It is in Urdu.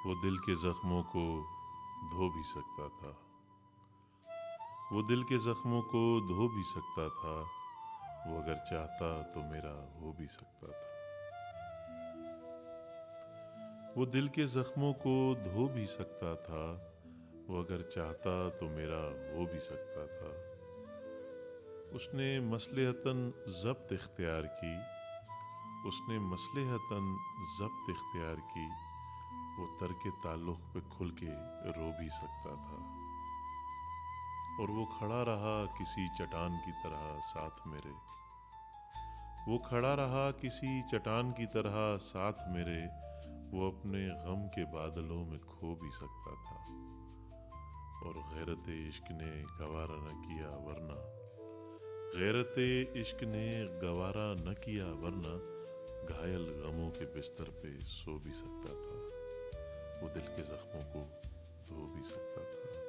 وہ دل کے زخموں کو دھو بھی سکتا تھا، وہ دل کے زخموں کو دھو بھی سکتا تھا، وہ اگر چاہتا تو میرا ہو بھی سکتا تھا۔ وہ دل کے زخموں کو دھو بھی سکتا تھا، وہ اگر چاہتا تو میرا ہو بھی سکتا تھا۔ اس نے مصلحتاً ضبط اختیار کی، اس نے مصلحتاً ضبط اختیار کی، وہ ترک تعلق پہ کھل کے رو بھی سکتا تھا، اور وہ کھڑا رہا کسی چٹان کی طرح ساتھ میرے، وہ کھڑا رہا کسی چٹان کی طرح ساتھ میرے، وہ اپنے غم کے بادلوں میں کھو بھی سکتا تھا، اور غیرت عشق نے گوارا نہ کیا ورنہ، غیرت عشق نے گوارا نہ کیا ورنہ گھائل غموں کے بستر پہ سو بھی سکتا تھا، وہ دل کے زخموں کو دھو بھی سکتا تھا۔